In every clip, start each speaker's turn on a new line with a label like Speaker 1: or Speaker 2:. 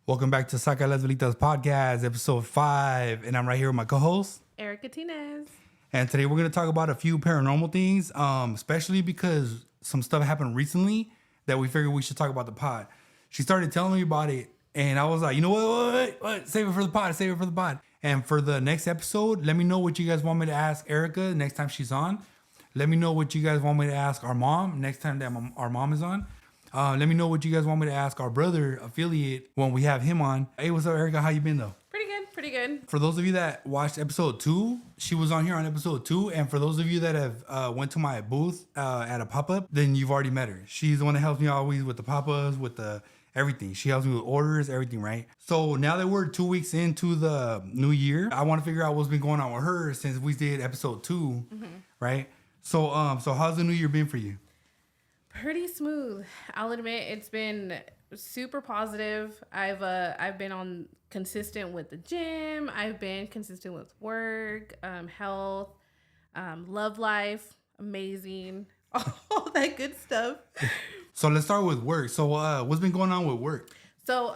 Speaker 1: Welcome back to Saca Las Velitas podcast, episode 5. And I'm right here with my co-host,
Speaker 2: Erica Tinez.
Speaker 1: And today we're going to talk about a few paranormal things, especially because some stuff happened recently that we figured we should talk about the pod. She started telling me about it, and I was like, you know what? Save it for the pod. And for the next episode, let me know what you guys want me to ask Erica next time she's on. Let me know what you guys want me to ask our mom next time that our mom is on. Let me know what you guys want me to ask our brother affiliate when we have him on. Hey, what's up, Erica? How you been, though?
Speaker 2: Pretty good.
Speaker 1: For those of you that watched episode 2, she was on here on episode 2. And for those of you that have went to my booth at a pop-up, then you've already met her. She's the one that helps me always with the pop-ups, with the everything. She helps me with orders, everything, right? So now that we're 2 weeks into the new year, I want to figure out what's been going on with her since we did episode 2, right? So how's the new year been for you?
Speaker 2: Pretty smooth. I'll admit it's been super positive. I've been on consistent with the gym. I've been consistent with work, health, love life, amazing, all that good stuff.
Speaker 1: So let's start with work. So what's been going on with work?
Speaker 2: So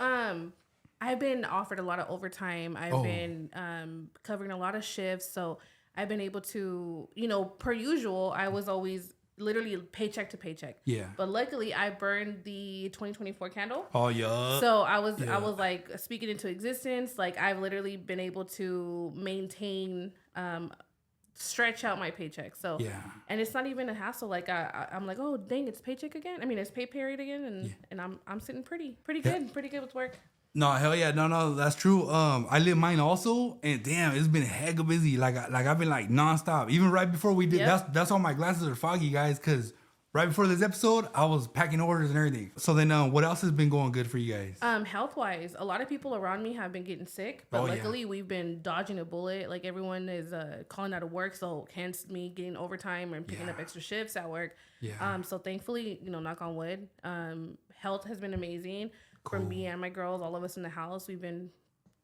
Speaker 2: I've been offered a lot of overtime. I've been covering a lot of shifts. So I've been able to, per usual, I was always literally paycheck to paycheck.
Speaker 1: Yeah.
Speaker 2: But luckily I burned the 2024 candle.
Speaker 1: Oh yeah.
Speaker 2: So I was like speaking into existence. Like I've literally been able to maintain, stretch out my paycheck. So
Speaker 1: yeah.
Speaker 2: And it's not even a hassle. Like I'm like, oh dang, it's paycheck again. I mean, it's pay period again, and I'm sitting pretty good with work.
Speaker 1: No, hell yeah, no, that's true. I live mine also, and damn, it's been hecka busy. Like I've been like nonstop. Even right before we did, that's why my glasses are foggy, guys. Because right before this episode, I was packing orders and everything. So then, what else has been going good for you guys?
Speaker 2: Health wise, a lot of people around me have been getting sick, but luckily we've been dodging a bullet. Like everyone is calling out of work, so hence me getting overtime and picking up extra shifts at work.
Speaker 1: Yeah.
Speaker 2: So thankfully, knock on wood, health has been amazing. Cool. For me and my girls, all of us in the house, we've been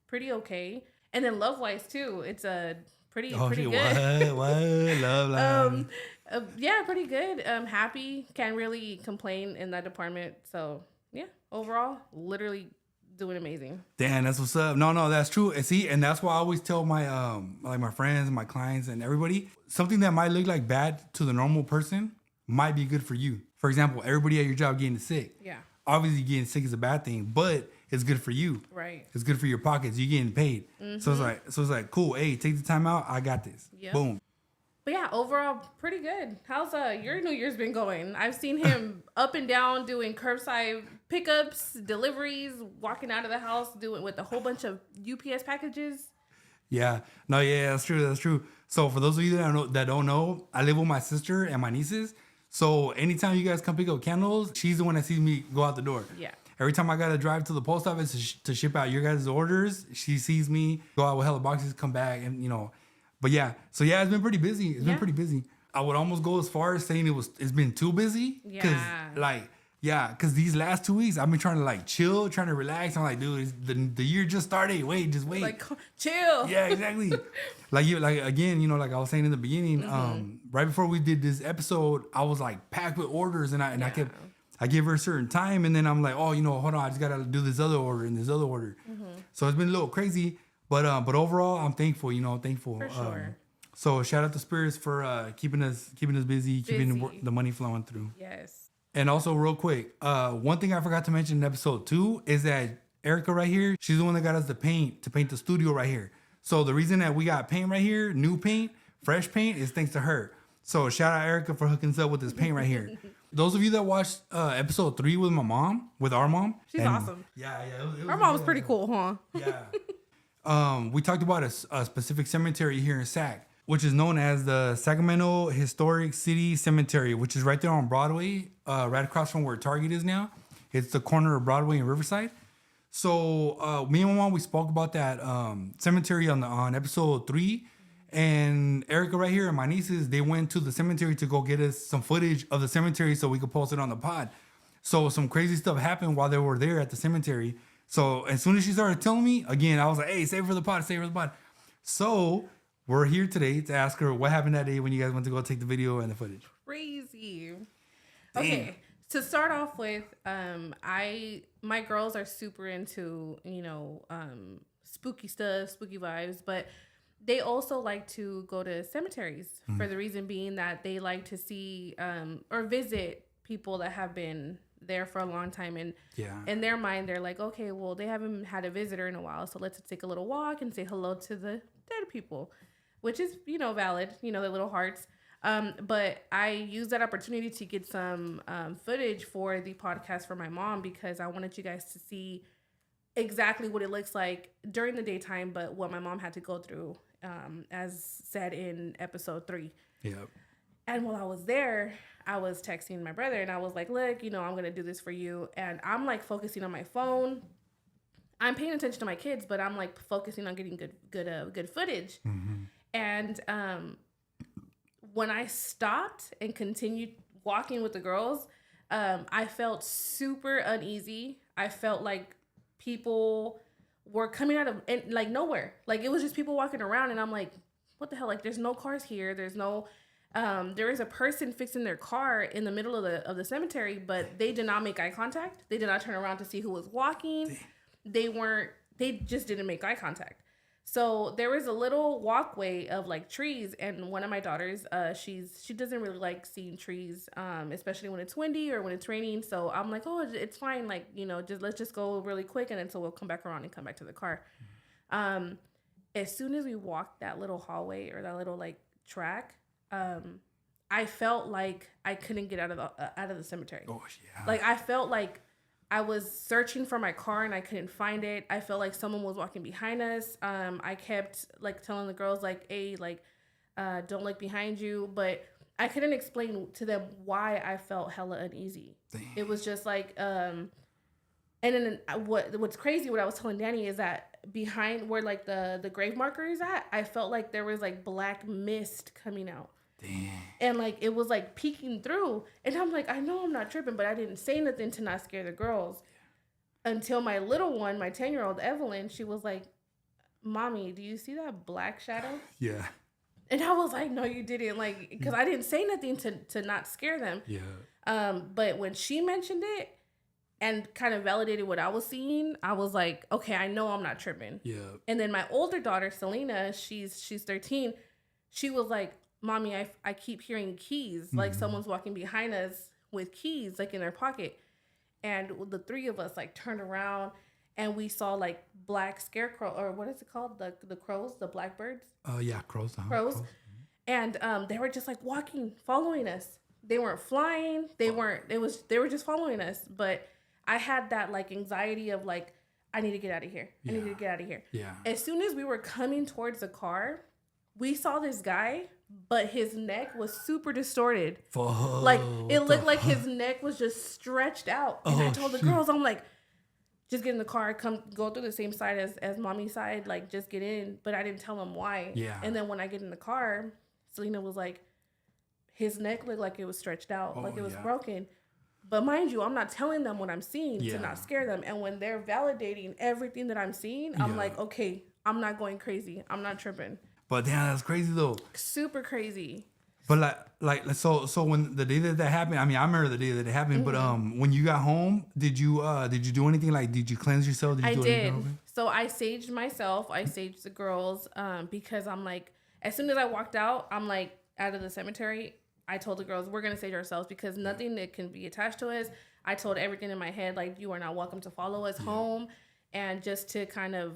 Speaker 2: pretty okay. And then love wise too, it's a pretty good.
Speaker 1: What? Love life.
Speaker 2: Yeah, pretty good. Happy, can't really complain in that department. So yeah, overall, literally doing amazing.
Speaker 1: Damn, that's what's up. No, that's true. And see, and that's why I always tell my like my friends, my clients, and everybody, something that might look like bad to the normal person might be good for you. For example, everybody at your job getting sick.
Speaker 2: Yeah.
Speaker 1: Obviously, getting sick is a bad thing, but it's good for you.
Speaker 2: Right.
Speaker 1: It's good for your pockets. You're getting paid. Mm-hmm. So it's like, cool. Hey, take the time out. I got this. Yep. Boom.
Speaker 2: But yeah, overall, pretty good. How's your New Year's been going? I've seen him up and down doing curbside pickups, deliveries, walking out of the house doing with a whole bunch of UPS packages.
Speaker 1: Yeah. No, yeah, that's true. So for those of you that don't know, I live with my sister and my nieces. So anytime you guys come pick up candles, she's the one that sees me go out the door.
Speaker 2: Yeah.
Speaker 1: Every time I got to drive to the post office to ship out your guys' orders, she sees me go out with hella boxes, come back, and But yeah, so yeah, it's been pretty busy. It's been pretty busy. I would almost go as far as saying it's been too busy. Because these last 2 weeks I've been trying to like chill, trying to relax. I'm like, dude, the year just started. Just wait.
Speaker 2: Like chill.
Speaker 1: Yeah, exactly. like I was saying in the beginning, right before we did this episode, I was like packed with orders, and I give her a certain time, and then I'm like, hold on, I just gotta do this other order and this other order. Mm-hmm. So it's been a little crazy, but overall, I'm thankful. Thankful.
Speaker 2: For sure.
Speaker 1: So shout out to Spirits for keeping us busy, keeping the money flowing through.
Speaker 2: Yes.
Speaker 1: And also, real quick, one thing I forgot to mention in episode 2 is that Erica right here, she's the one that got us to paint the studio right here. So the reason that we got paint right here, new paint, fresh paint, is thanks to her. So shout out Erica for hooking us up with this paint right here. Those of you that watched episode 3 with our mom.
Speaker 2: She's awesome.
Speaker 1: Yeah.
Speaker 2: Her mom's pretty cool, huh?
Speaker 1: Yeah. We talked about a specific cemetery here in Sac, which is known as the Sacramento Historic City Cemetery, which is right there on Broadway, right across from where Target is now. It's the corner of Broadway and Riverside. So me and my mom, we spoke about that cemetery on episode 3. And Erica right here and my nieces, they went to the cemetery to go get us some footage of the cemetery so we could post it on the pod. So some crazy stuff happened while they were there at the cemetery. So as soon as she started telling me, again, I was like, hey, save it for the pod. So we're here today to ask her what happened that day when you guys went to go take the video and the footage.
Speaker 2: Crazy.
Speaker 1: Damn.
Speaker 2: Okay, To start off with, my girls are super into spooky stuff, spooky vibes, but they also like to go to cemeteries for the reason being that they like to see or visit people that have been there for a long time, and in their mind they're like, okay, well, they haven't had a visitor in a while, so let's take a little walk and say hello to the dead people, which is valid, the little hearts. But I used that opportunity to get some footage for the podcast for my mom, because I wanted you guys to see exactly what it looks like during the daytime, but what my mom had to go through, as said in episode 3.
Speaker 1: Yep.
Speaker 2: And while I was there, I was texting my brother, and I was like, look, I'm going to do this for you. And I'm like focusing on my phone. I'm paying attention to my kids, but I'm like focusing on getting good footage. Mm-hmm. And when I stopped and continued walking with the girls, I felt super uneasy. I felt like people were coming out of like nowhere. Like it was just people walking around, and I'm like, what the hell? Like there's no cars here. There's no, there is a person fixing their car in the middle of the cemetery, but they did not make eye contact. They did not turn around to see who was walking. They just didn't make eye contact. So there was a little walkway of like trees, and one of my daughters, she doesn't really like seeing trees, especially when it's windy or when it's raining. So I'm like, oh, it's fine. Like, let's just go really quick, and then so we'll come back around and come back to the car. As soon as we walked that little hallway or that little like track, I felt like I couldn't get out of the cemetery. Oh yeah. Like I felt like I was searching for my car and I couldn't find it. I felt like someone was walking behind us. I kept like telling the girls like, hey, like, don't look behind you. But I couldn't explain to them why I felt hella uneasy. Damn. It was just like, and then what's crazy, what I was telling Danny is that behind where like the grave marker is at, I felt like there was like black mist coming out. Damn. And like it was like peeking through, and I'm like, I know I'm not tripping, but I didn't say nothing to not scare the girls until my little one, my 10-year-old Evelyn, she was like, Mommy, do you see that black shadow? Yeah. And I was like, no, you didn't, like, because I didn't say nothing to not scare them. Yeah. But when she mentioned it and kind of validated what I was seeing, I was like, okay, I know I'm not tripping. Yeah. And then my older daughter, Selena, she's 13. She was like, Mommy, I keep hearing keys, like someone's walking behind us with keys, like in their pocket. And the three of us like turned around, and we saw like black scarecrow, or what is it called? The crows, the blackbirds. Yeah, crows. Crows. And they were just like walking, following us. They weren't flying. They were just following us. But I had that like anxiety of like, I need to get out of here. I need to get out of here. Yeah. As soon as we were coming towards the car, we saw this guy, but his neck was super distorted. Like it looked like his neck was just stretched out. And I told the girls, I'm like, just get in the car, go through the same side as Mommy's side, like just get in. But I didn't tell them why. Yeah. And then when I get in the car, Selena was like, his neck looked like it was stretched out, like it was broken. But mind you, I'm not telling them what I'm seeing to not scare them. And when they're validating everything that I'm seeing, I'm like, okay, I'm not going crazy. I'm not tripping. But damn, that's crazy though. Super crazy. But so when the day that happened, I mean, I remember the day that it happened. Mm-hmm. But when you got home, did you do anything? Like, did you cleanse yourself? I did. So I saged myself. I saged the girls because I'm like, as soon as I walked out, I'm like out of the cemetery. I told the girls, we're gonna sage ourselves because nothing that can be attached to us. I told everything in my head, like, you are not welcome to follow us home, and just to kind of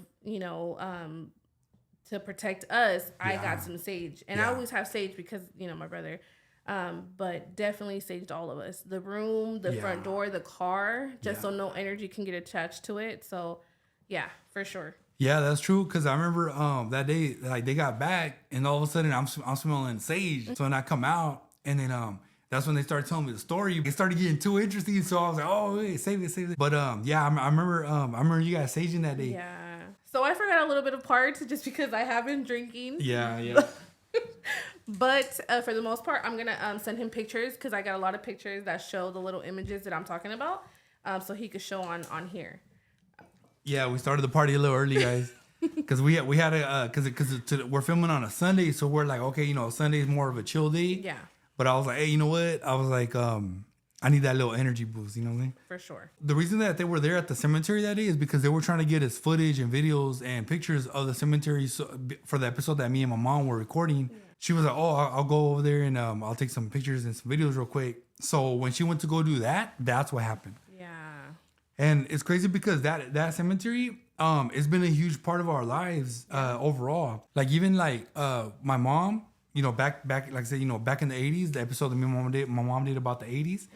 Speaker 2: to protect us, I got some sage. And I always have sage because, my brother. But definitely saged all of us. The room, the front door, the car, just so no energy can get attached to it. So, yeah, for sure. Yeah, that's true. Because I remember that day, like, they got back, and all of a sudden, I'm smelling sage. Mm-hmm. So then I come out, and then that's when they started telling me the story. It started getting too interesting. So I was like, oh, wait, save it. But, I remember you guys saging that day. Yeah. So I forgot a little bit of parts just because I have been drinking. Yeah. But for the most part, I'm going to send him pictures because I got a lot of pictures that show the little images that I'm talking about, so he could show on here. Yeah, we started the party a little early, guys, because we had a because we're filming on a Sunday, so we're like, okay, Sunday is more of a chill day. Yeah. But I was like, hey, you know what? I was like,
Speaker 1: I need that little energy boost, you know what I mean?
Speaker 2: For sure.
Speaker 1: The reason that they were there at the cemetery that day is because they were trying to get us footage and videos and pictures of the cemetery for the episode that me and my mom were recording. She was like, oh, I'll go over there and I'll take some pictures and some videos real quick. So when she went to go do that, that's what happened.
Speaker 2: Yeah.
Speaker 1: And it's crazy because that cemetery, it's been a huge part of our lives overall. Like even like my mom, you know, back like I said, you know, back in the 80s, the episode that my mom did about the 80s,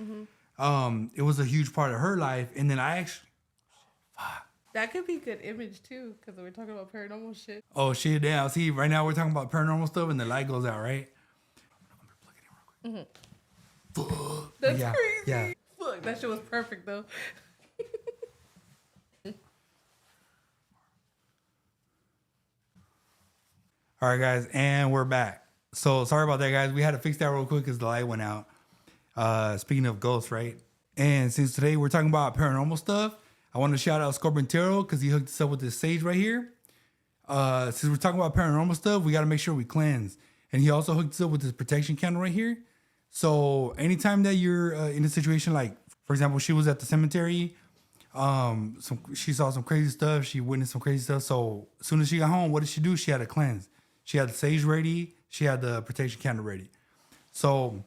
Speaker 1: it was a huge part of her life. And then I actually,
Speaker 2: That could be good image too, because we're talking about paranormal shit.
Speaker 1: oh shit, damn. See, right now we're talking about paranormal stuff and the light goes out, right? I'm gonna plug it in real quick. Fuck.
Speaker 2: That's
Speaker 1: Yeah,
Speaker 2: crazy.
Speaker 1: yeah.
Speaker 2: Fuck, that shit was perfect though.
Speaker 1: All right, guys, and we're back. So sorry about that, guys. We had to fix that real quick because the light went out. Speaking of ghosts, right? And since today we're talking about paranormal stuff, I want to shout out Scorpion Tarot because he hooked us up with this sage right here. Since we're talking about paranormal stuff, we got to make sure we cleanse. And he also hooked us up with this protection candle right here. So anytime that you're in a situation like, for example, she was at the cemetery, she saw some crazy stuff. She witnessed some crazy stuff. So as soon as she got home, what did she do? She had to cleanse. She had the sage ready. She had the protection candle ready. So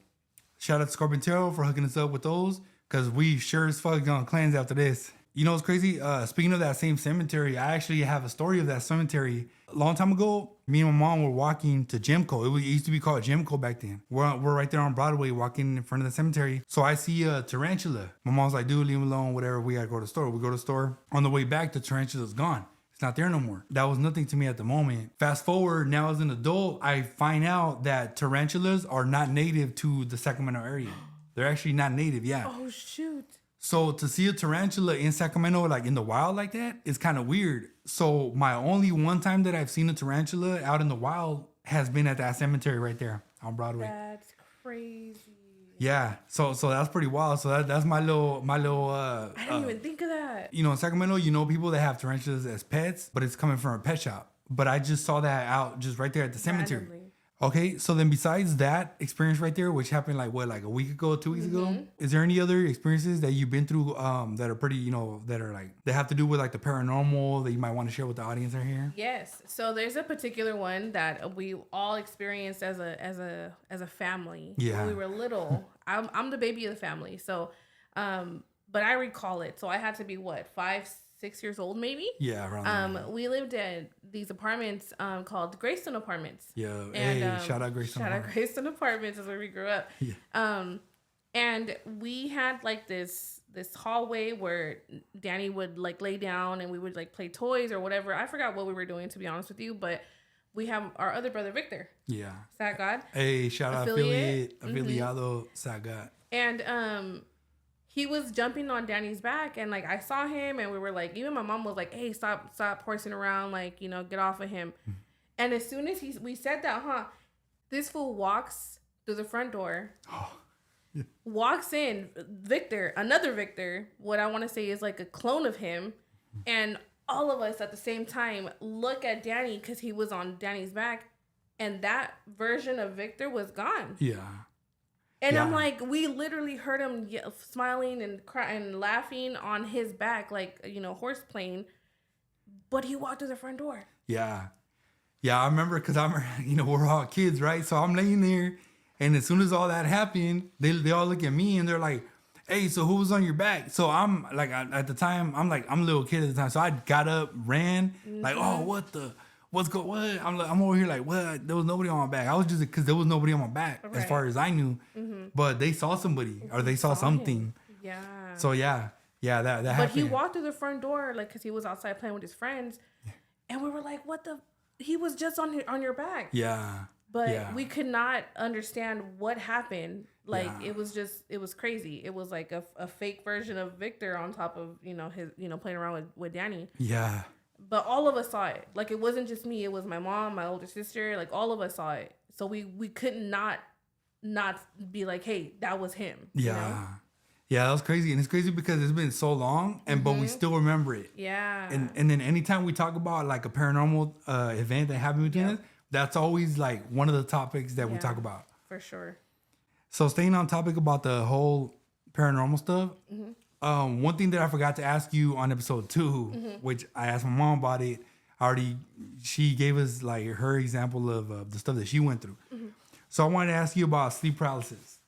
Speaker 1: shout out to Scorpion Tarot for hooking us up with those because we sure as fuck gonna cleanse after this. You know what's crazy? Speaking of that same cemetery, I actually have a story of that cemetery. A long time ago, me and my mom were walking to Jimco. It used to be called Jimco back then. We're right there on Broadway walking in front of the cemetery. So I see a tarantula. My mom's like, dude, leave him alone, whatever. We gotta go to the store. We go to the store. On the way back, the tarantula's gone. It's not there no more. That was nothing to me at the moment. Fast forward, now as an adult, I find out that tarantulas are not native to the Sacramento area. They're actually not native, yeah.
Speaker 2: Oh shoot.
Speaker 1: So to see a tarantula in Sacramento, like in the wild like that, is kind of weird. So my only one time that I've seen a tarantula out in the wild has been at that cemetery right there on Broadway.
Speaker 2: That's crazy.
Speaker 1: Yeah. So that's pretty wild. So that's my little
Speaker 2: I didn't even think of that.
Speaker 1: you know, in Sacramento, you know people that have tarantulas as pets, but it's coming from a pet shop. But I just saw that out just right there at the cemetery.
Speaker 2: Randomly.
Speaker 1: Okay, so then besides that experience right there, which happened like a week ago, 2 weeks ago, is there any other experiences that you've been through that are pretty, you know, that are like, they have to do with like the paranormal that you might want to share with the audience right here?
Speaker 2: Yes. So there's a particular one that we all experienced as a family.
Speaker 1: Yeah.
Speaker 2: When we were little. I'm the baby of the family. So, but I recall it. So I had to be what, 5, 6 years old maybe?
Speaker 1: Yeah, around there.
Speaker 2: We lived in these apartments called Greystone Apartments.
Speaker 1: Yeah,
Speaker 2: And,
Speaker 1: hey, shout out Greystone.
Speaker 2: Shout out Greystone Apartments is where we grew up.
Speaker 1: Yeah.
Speaker 2: And we had like this hallway where Danny would like lay down and we would like play toys or whatever. I forgot what we were doing, to be honest with you, but we have our other brother Victor.
Speaker 1: Yeah.
Speaker 2: Sac God.
Speaker 1: Hey, shout out Afiliado Sagat.
Speaker 2: And he was jumping on Danny's back, and like I saw him, and we were like, even my mom was like, "Hey, stop horsing around, like, you know, get off of him." And as soon as we said that, this fool walks through the front door, walks in, another Victor, what I want to say is like a clone of him, and all of us at the same time look at Danny because he was on Danny's back, and that version of Victor was gone.
Speaker 1: Yeah.
Speaker 2: And I'm like, we literally heard him smiling and crying and laughing on his back, like, you know, horse playing. But he walked through the front door.
Speaker 1: Yeah. Yeah, I remember because you know, we're all kids, right? So I'm laying there, and as soon as all that happened, they all look at me and they're like, "Hey, so who was on your back?" So I'm like, at the time, I'm a little kid at the time. So I got up, ran, like, "Oh, what? I'm over here like, what? There was nobody on my back. I was just because there was nobody on my back as far as I knew. But they saw somebody or they saw something.
Speaker 2: Him. Yeah.
Speaker 1: So yeah, that happened.
Speaker 2: But he walked through the front door like because he was outside playing with his friends, and we were like, "What the? He was just on your back."
Speaker 1: Yeah.
Speaker 2: But we could not understand what happened. Like it was crazy. It was like a fake version of Victor on top of, you know, his, you know, playing around with Danny.
Speaker 1: Yeah.
Speaker 2: But all of us saw it. Like, it wasn't just me. It was my mom, my older sister. Like, all of us saw it. So we could not be like, hey, that was him.
Speaker 1: Yeah.
Speaker 2: You know?
Speaker 1: Yeah, that was crazy. And it's crazy because it's been so long, but we still remember it.
Speaker 2: Yeah.
Speaker 1: And then anytime we talk about, like, a paranormal event that happened between us, that's always, like, one of the topics that we talk about.
Speaker 2: For sure.
Speaker 1: So staying on topic about the whole paranormal stuff. One thing that I forgot to ask you on episode 2, which I asked my mom about it. She gave us like her example of the stuff that she went through. So I wanted to ask you about sleep paralysis.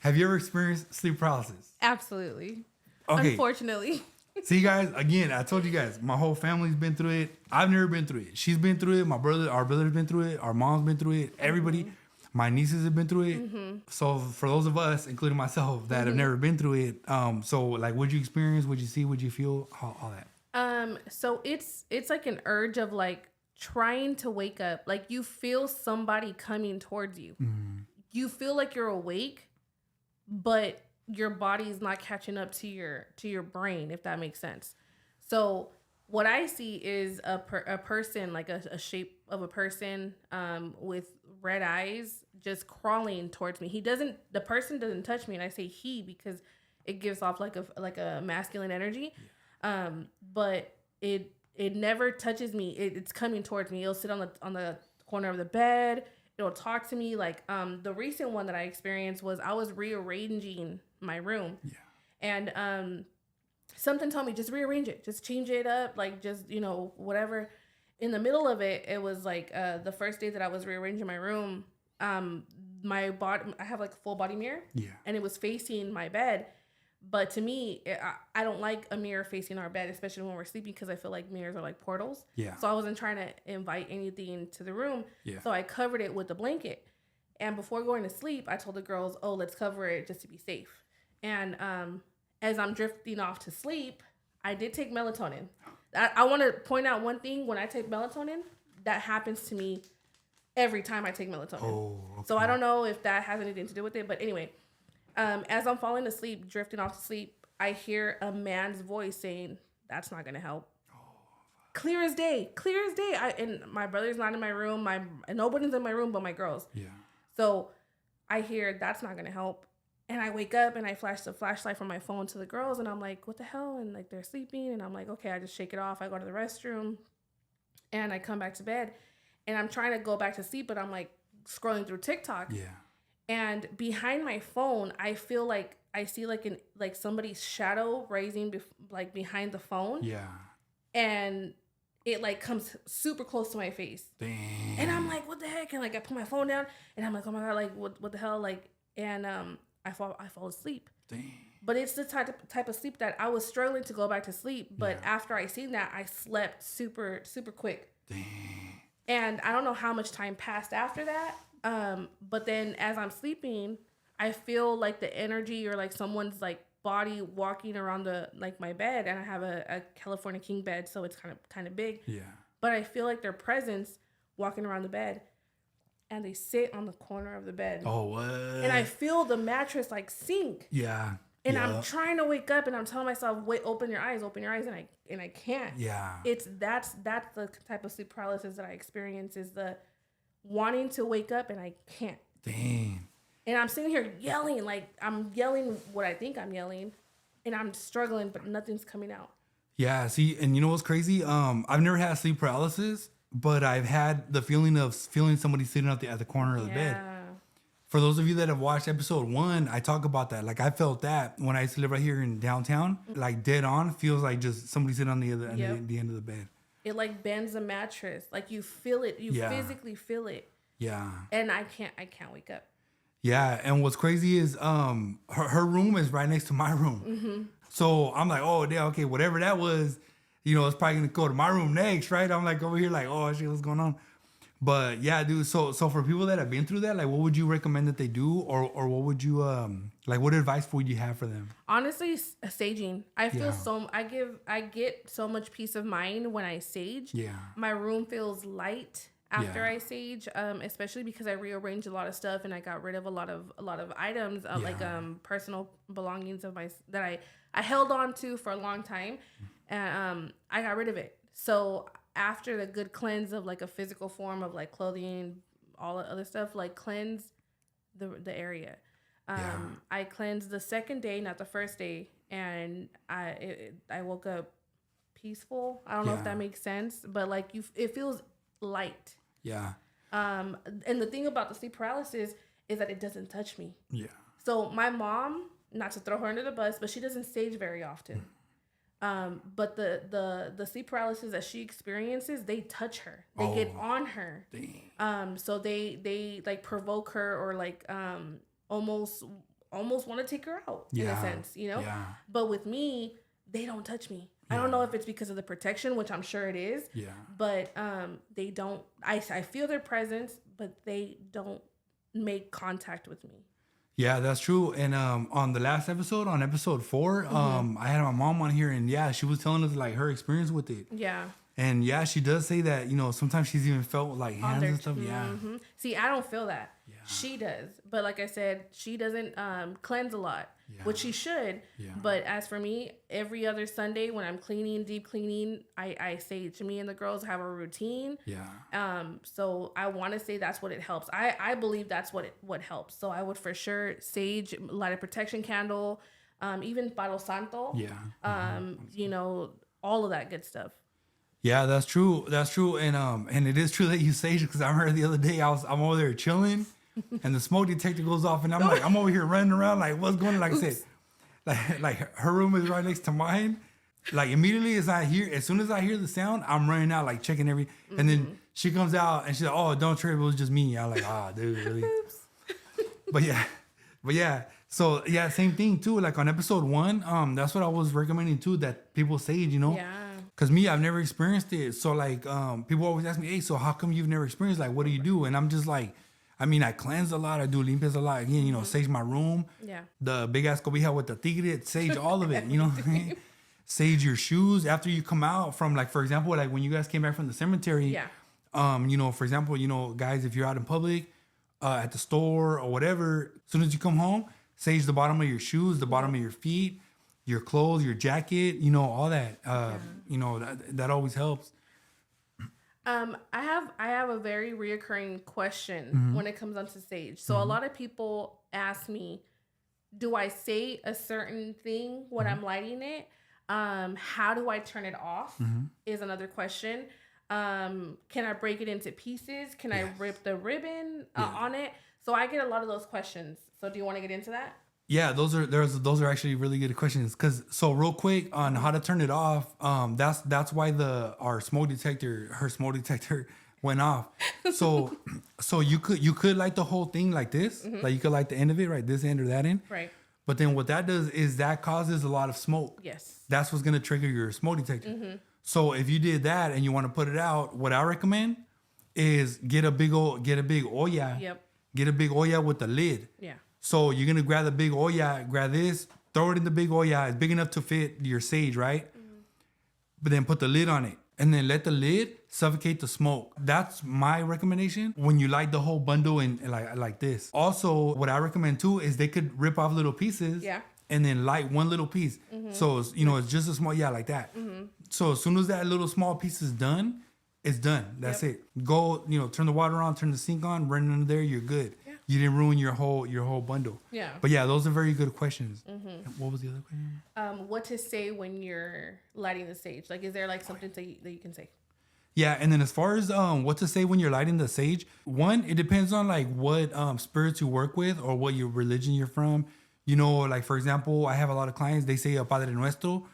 Speaker 1: Have you ever experienced sleep paralysis?
Speaker 2: Absolutely.
Speaker 1: Okay.
Speaker 2: Unfortunately.
Speaker 1: See, guys, again, I told you guys, my whole family's been through it. I've never been through it. She's been through it. Our brother's been through it. Our mom's been through it. Everybody, my nieces have been through it. So for those of us, including myself, that have never been through it, so like, what'd you experience? What'd you see? What'd you feel? All that.
Speaker 2: So it's like an urge of like trying to wake up. Like you feel somebody coming towards you. You feel like you're awake, but your body is not catching up to your brain, if that makes sense. So what I see is a person, like a shape of a person with red eyes just crawling towards me. The person doesn't touch me, and I say he because it gives off like a masculine energy. But it never touches me. It's coming towards me. It'll sit on the corner of the bed. It'll talk to me. Like the recent one that I experienced was I was rearranging my room. Yeah. And something told me just rearrange it, just change it up, like just whatever. In the middle of it, it was like the first day that I was rearranging my room. My body, I have like a full body mirror. Yeah. And it was facing my bed. But to me, I don't like a mirror facing our bed, especially when we're sleeping, because I feel like mirrors are like portals. Yeah. So I wasn't trying to invite anything to the room. Yeah. So I covered it with a blanket. And before going to sleep, I told the girls, oh, let's cover it just to be safe. And as I'm drifting off to sleep, I did take melatonin. I want to point out one thing. When I take melatonin, that happens to me every time I take melatonin. Oh, okay. So I don't know if that has anything to do with it. But anyway, as I'm falling asleep, drifting off to sleep, I hear a man's voice saying, that's not going to help. Oh, clear as day. And my brother's not in my room. Nobody's in my room but my girls. Yeah. So I hear, that's not going to help. And I wake up and I flash the flashlight from my phone to the girls. And I'm like, what the hell? And like, they're sleeping. And I'm like, okay, I just shake it off. I go to the restroom and I come back to bed. And I'm trying to go back to sleep, but I'm like scrolling through TikTok. Yeah. And behind my phone, I feel like I see like somebody's shadow rising behind the phone. Yeah. And it like comes super close to my face. Damn. And I'm like, what the heck? And like I put my phone down and I'm like, oh my God, like what the hell? Like, and I fall asleep. Damn. But it's the type of sleep that I was struggling to go back to sleep. But after I seen that, I slept super, super quick. Damn. And I don't know how much time passed after that. But then as I'm sleeping, I feel like the energy or like someone's like body walking around my bed, and I have a California king bed, so it's kind of big. Yeah. But I feel like their presence walking around the bed, and they sit on the corner of the bed. Oh, what? And I feel the mattress like sink. Yeah. And I'm trying to wake up, and I'm telling myself, "Wait, open your eyes," and I can't. Yeah. That's the type of sleep paralysis that I experience, is the wanting to wake up and I can't. Dang. And I'm sitting here yelling, like I'm yelling what I think I'm yelling, and I'm struggling, but nothing's coming out. Yeah. See, and you know what's crazy? I've never had sleep paralysis, but I've had the feeling of feeling somebody sitting at the corner of the bed. For those of you that have watched episode 1, I talk about that. Like I felt that when I used to live right here in downtown, like dead on, feels like just somebody sitting on the other the end of the bed. It like bends the mattress. Like you feel it. You physically feel it. Yeah. And I can't wake up. Yeah. And what's crazy is her room is right next to my room. Mm-hmm. So I'm like, oh, yeah, okay, whatever that was, it's probably going to go to my room next, right? I'm like over here like, oh, shit, what's going on? But yeah, dude. So for people that have been through that, like, what would you recommend that they do, or what would you what advice would you have for them? Honestly, saging. I feel I get so much peace of mind when I sage. Yeah. My room feels light after I sage, especially because I rearranged a lot of stuff and I got rid of a lot of items, like personal belongings of that I held on to for a long time, and I got rid of it. So after the good cleanse of like a physical form of like clothing, all the other stuff, like cleanse the area. I cleansed the second day, not the first day, and I woke up peaceful. I don't know if that makes sense, but like it feels light. Yeah. And the thing about the sleep paralysis is that it doesn't touch me. Yeah. So my mom not to throw her under the bus, but she doesn't sage very often. But the sleep paralysis that she experiences, they touch her. They get on her.
Speaker 1: Dang.
Speaker 2: So they like provoke her or like almost want to take her out in a sense, you know?
Speaker 1: Yeah.
Speaker 2: But with me, they don't touch me. I don't know if it's because of the protection, which I'm sure it is.
Speaker 1: Yeah.
Speaker 2: But they don't. I feel their presence, but they don't make contact with me.
Speaker 1: Yeah, that's true. And on the last episode, on episode 4, I had my mom on here, and yeah, she was telling us like her experience with it.
Speaker 2: Yeah.
Speaker 1: And yeah, she does say that, you know, sometimes she's even felt like hands and stuff. Yeah.
Speaker 2: See, I don't feel that. Yeah. She does. But like I said, she doesn't cleanse a lot, which she should. Yeah. But as for me, every other Sunday when I'm cleaning, deep cleaning, I sage. Me and the girls have a routine.
Speaker 1: Yeah.
Speaker 2: So I want to say that's what it helps. I believe that's what helps. So I would for sure sage, light a protection candle, even Palo Santo.
Speaker 1: Yeah.
Speaker 2: You know, all of that good stuff.
Speaker 1: Yeah, that's true. That's true. And it is true that you sage, because I remember the other day I'm over there chilling and the smoke detector goes off and I'm over here running around like, what's going on? Like I said, like her room is right next to mine. Like immediately as soon as I hear the sound, I'm running out, like checking every, and then she comes out and she's like, oh, don't trip, it was just me. I'm like, dude, really? But yeah. So yeah, same thing too. Like on episode 1, that's what I was recommending too, that people sage, you know?
Speaker 2: Yeah.
Speaker 1: Cause me, I've never experienced it. So like, people always ask me, hey, so how come you've never experienced? Like, what do you do? And I'm just like, I mean, I cleanse a lot. I do limpias a lot. Again, you know, sage my room.
Speaker 2: Yeah.
Speaker 1: The big ass cobija with the tigre, sage all of it. You know what I mean? Sage your shoes after you come out from, like, for example, like when you guys came back from the cemetery.
Speaker 2: Yeah.
Speaker 1: You know, for example, you know, guys, if you're out in public, at the store or whatever, as soon as you come home, sage the bottom of your shoes, the bottom of your feet, your clothes, your jacket, you know, all that. You know, that always helps.
Speaker 2: I have a very reoccurring question when it comes onto sage. So a lot of people ask me, do I say a certain thing when I'm lighting it? How do I turn it off? Is another question. Can I break it into pieces? Can I rip the ribbon on it? So I get a lot of those questions. So do you want to get into that?
Speaker 1: Yeah, those are actually really good questions. Cause so real quick on how to turn it off. That's why her smoke detector went off. So you could light the whole thing like this. Like you could light the end of it, right? This end or that end.
Speaker 2: Right.
Speaker 1: But then what that does is that causes a lot of smoke.
Speaker 2: Yes.
Speaker 1: That's what's gonna trigger your smoke detector. So if you did that and you want to put it out, what I recommend is get a big olla.
Speaker 2: Yep.
Speaker 1: Get a big olla with the lid.
Speaker 2: Yeah.
Speaker 1: So you're gonna grab the big olla, grab this, throw it in the big olla. It's big enough to fit your sage, right? But then put the lid on it, and then let the lid suffocate the smoke. That's my recommendation when you light the whole bundle and like this. Also, what I recommend too is they could rip off little pieces, and then light one little piece. So it's, you know, it's just a small, like that. So as soon as that little small piece is done, it's done. That's it. Go, you know, turn the water on, turn the sink on, run under there. You're good. You didn't ruin your whole bundle. Yeah. But yeah, those are very good questions. What was the other question?
Speaker 2: What to say when you're lighting the sage? Like, is there like something that you can say?
Speaker 1: Yeah, and then as far as what to say when you're lighting the sage, one, it depends on like what spirits you work with or what your religion you're from. You know, like for example, I have a lot of clients, they say Padre Nuestro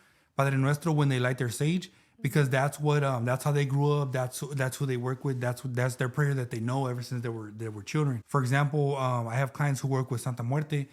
Speaker 1: when they light their sage, because that's what that's how they grew up. That's who they work with. That's their prayer that they know ever since they were children. For example, I have clients who work with Santa Muerte.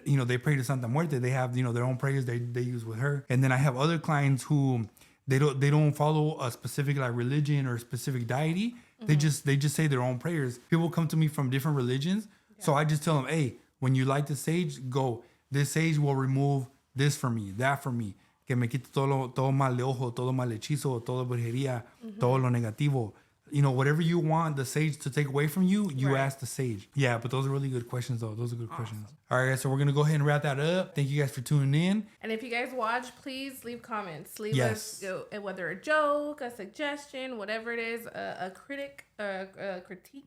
Speaker 1: You know, they pray to Santa Muerte. They have, you know, their own prayers they use with her. And then I have other clients who they don't follow a specific like religion or a specific deity. They just say their own prayers. People come to me from different religions, so I just tell them, hey, when you light the sage, go. This sage will remove this for me, that for me. Que me quite todo mal de ojo, todo mal hechizo, todo brujería, todo lo negativo. You know, whatever you want the sage to take away from you, you ask the sage. Yeah, but those are really good questions, though. Those are good questions. All right, guys, so we're going to go ahead and wrap that up. Thank you guys for tuning in.
Speaker 2: And if you guys watch, please leave comments. Leave us, whether a joke, a suggestion, whatever it is, a critique.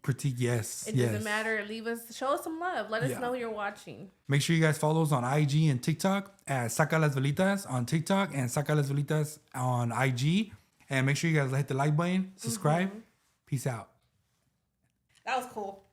Speaker 1: Critique, yes.
Speaker 2: It doesn't matter. Show us some love. Let us know you're watching.
Speaker 1: Make sure you guys follow us on IG and TikTok at Saca Las Velitas on TikTok and Saca Las Velitas on IG. And make sure you guys hit the like button, subscribe. Peace out.
Speaker 2: That was cool.